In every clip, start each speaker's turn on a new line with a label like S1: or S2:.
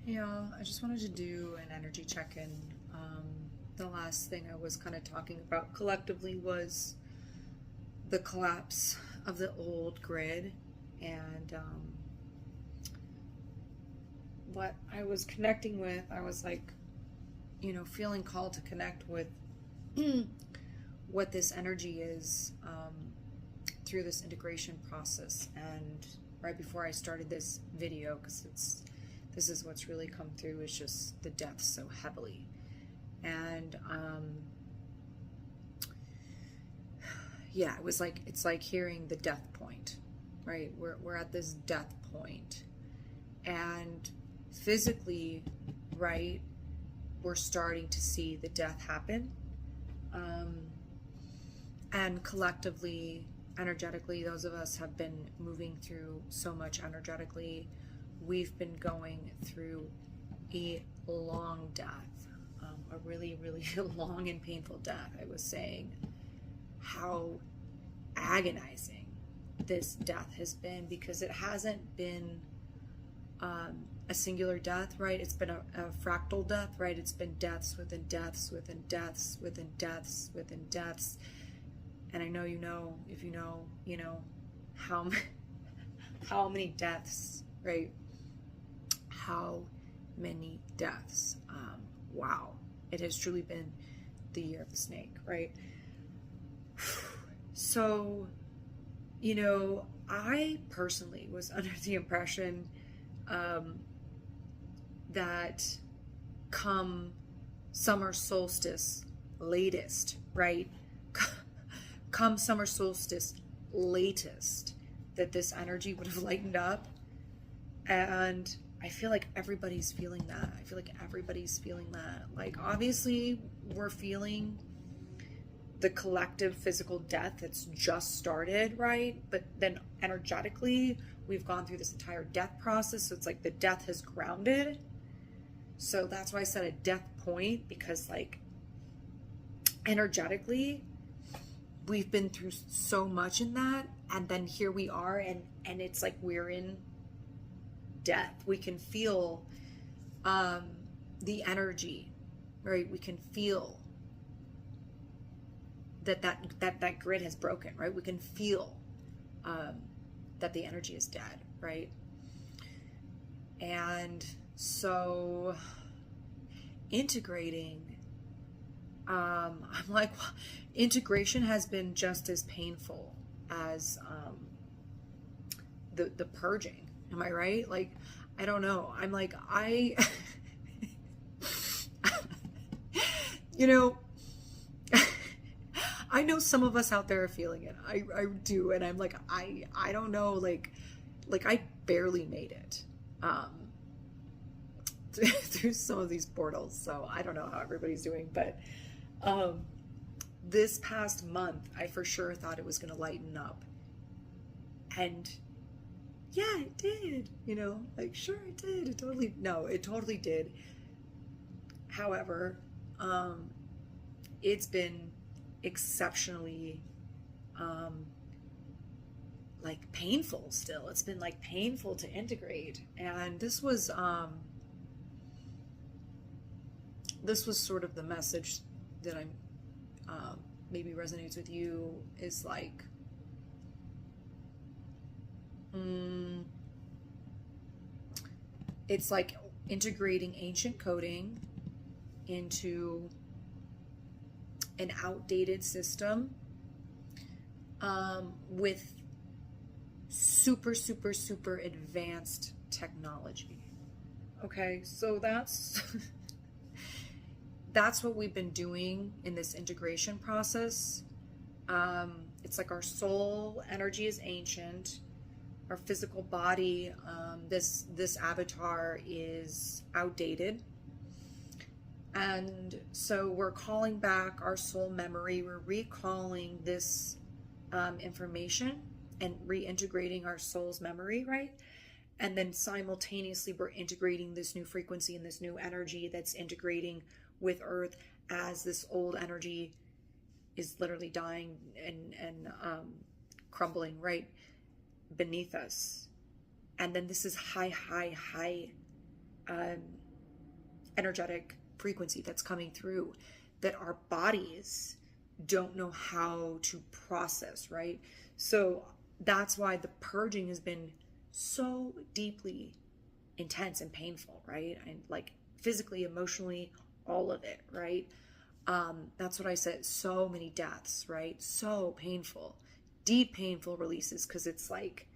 S1: Yeah, I just wanted to do an energy check-in. The last thing I was kind of talking about collectively was the collapse of the old grid, and what I was connecting with, I was like, feeling called to connect with what this energy is through this integration process. And right before I started this video, because this is what's really come through, is just the death so heavily. And yeah, it's like hearing the death point, right? We're at this death point, and physically, right, we're starting to see the death happen, and collectively, energetically, those of us have been moving through so much energetically. We've been going through a long death, a really, really long and painful death. I was saying how agonizing this death has been, because it hasn't been a singular death, right? It's been a fractal death, right? It's been deaths within deaths within deaths within deaths within deaths. And I know, if you know how how many deaths, right? How many deaths? Wow, it has truly been the year of the snake, right? So, I personally was under the impression that come summer solstice latest, right? Come summer solstice latest, that this energy would have lightened up. And I feel like everybody's feeling that. I feel like everybody's feeling that. Like, obviously, we're feeling the collective physical death that's just started, right? But then energetically, we've gone through this entire death process. So it's like the death has grounded. So that's why I said a death point, because like energetically, we've been through so much in that. And then here we are, and it's like we're in death. We can feel the energy, right? We can feel that grid has broken, right? We can feel that the energy is dead, right? And so integrating, I'm like, integration has been just as painful as the purging. Am I right? Like, I don't know. I'm like, you know, I know some of us out there are feeling it. I do. And I'm like, I don't know, like I barely made it through some of these portals. So I don't know how everybody's doing, but this past month, I for sure thought it was going to lighten up. And yeah, it did, like, sure it did. It totally did. However, it's been exceptionally like painful still. It's been like painful to integrate. And this was sort of the message that I'm maybe resonates with you, is like it's like integrating ancient coding into an outdated system with super, super, super advanced technology. Okay, so that's that's what we've been doing in this integration process. It's like our soul energy is ancient. Our physical body, this avatar is outdated. And so we're calling back our soul memory. We're recalling this information and reintegrating our soul's memory, right? And then simultaneously, we're integrating this new frequency and this new energy that's integrating with Earth, as this old energy is literally dying and crumbling right beneath us. And then this is high energetic frequency that's coming through that our bodies don't know how to process, right? So that's why the purging has been so deeply intense and painful, right? And like physically, emotionally, all of it, right? That's what I said. So many deaths, right? So painful, deep, painful releases, because it's like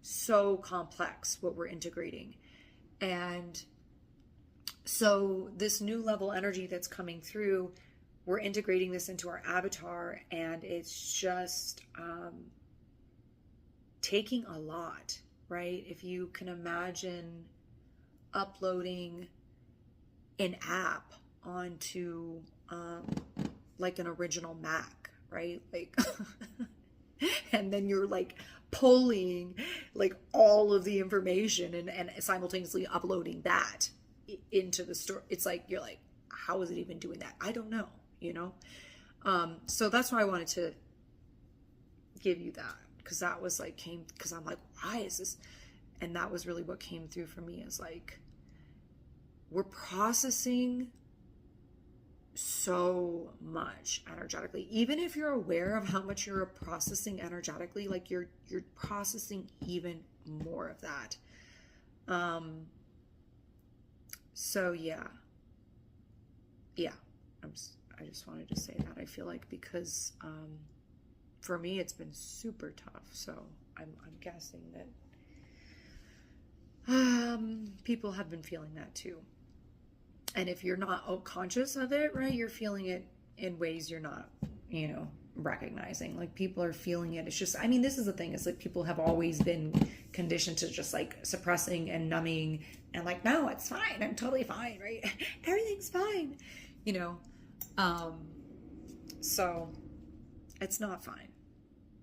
S1: so complex what we're integrating. And so this new level energy that's coming through, we're integrating this into our avatar, and it's just taking a lot, right? If you can imagine uploading an app onto like an original Mac, right? Like, and then you're like pulling like all of the information and simultaneously uploading that into the store. It's like, you're like, how is it even doing that? I don't know, you know? So that's why I wanted to give you that, because that was like because I'm like, why is this? And that was really what came through for me, is like, we're processing so much energetically. Even if you're aware of how much you're processing energetically, like you're processing even more of that. So yeah, I just wanted to say that. I feel like because for me it's been super tough, so I'm guessing that people have been feeling that too. And if you're not conscious of it, right, you're feeling it in ways you're not, recognizing. Like, people are feeling it. It's just, I mean, this is the thing, is like, people have always been conditioned to just like suppressing and numbing and like, no, it's fine. I'm totally fine, right? Everything's fine, so it's not fine.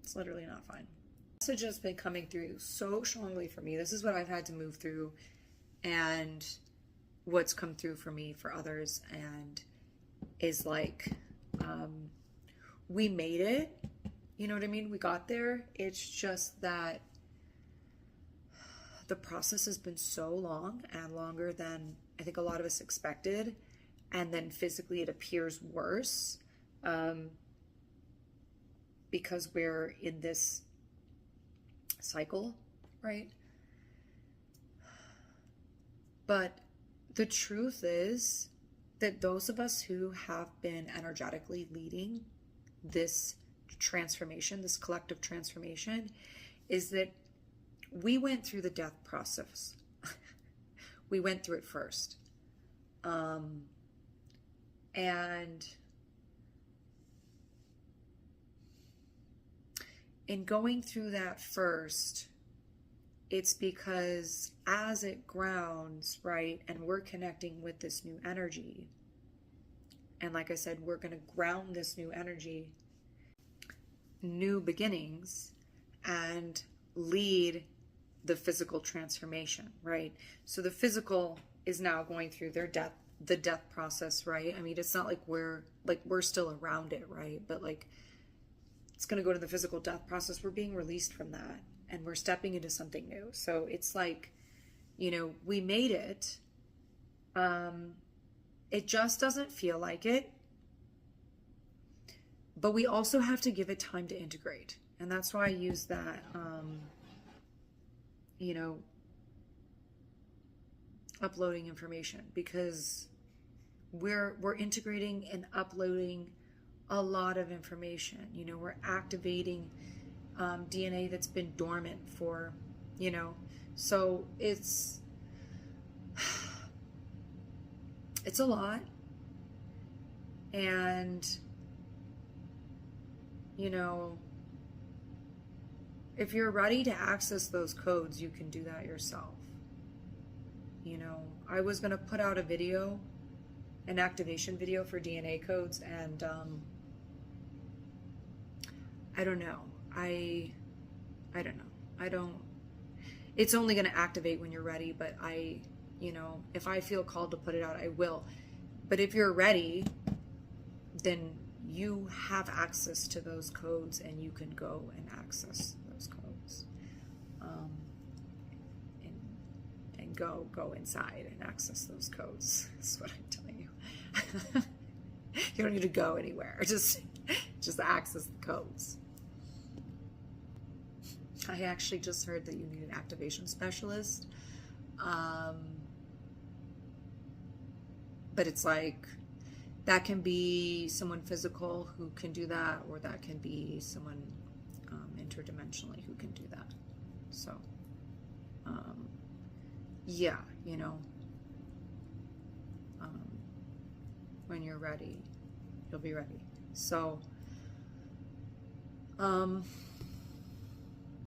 S1: It's literally not fine. The message has been coming through so strongly for me. This is what I've had to move through, and what's come through for me, for others, and is like, we made it, you know what I mean? We got there. It's just that the process has been so long, and longer than I think a lot of us expected, and then physically it appears worse, because we're in this cycle, right? But the truth is that those of us who have been energetically leading this transformation, this collective transformation, is that we went through the death process. We went through it first. And in going through that first, it's because as it grounds, right, and we're connecting with this new energy, and like I said, we're going to ground this new energy, new beginnings, and lead the physical transformation, right? So the physical is now going through the death process, right? I mean, it's not like we're still around it, right? But like, it's going to go to the physical death process. We're being released from that, and we're stepping into something new. So it's like, we made it. It just doesn't feel like it. But we also have to give it time to integrate. And that's why I use that, uploading information, because we're integrating and uploading a lot of information. We're activating DNA that's been dormant for, so it's a lot. And, if you're ready to access those codes, you can do that yourself. I was going to put out a video, an activation video for DNA codes, and I don't know. I don't know. It's only going to activate when you're ready, but if I feel called to put it out, I will. But if you're ready, then you have access to those codes, and you can go and access those codes, and go inside and access those codes. That's what I'm telling you. You don't need to go anywhere. Just access the codes. I actually just heard that you need an activation specialist. But it's like, that can be someone physical who can do that, or that can be someone interdimensionally who can do that. So, yeah, you know, when you're ready, you'll be ready. So,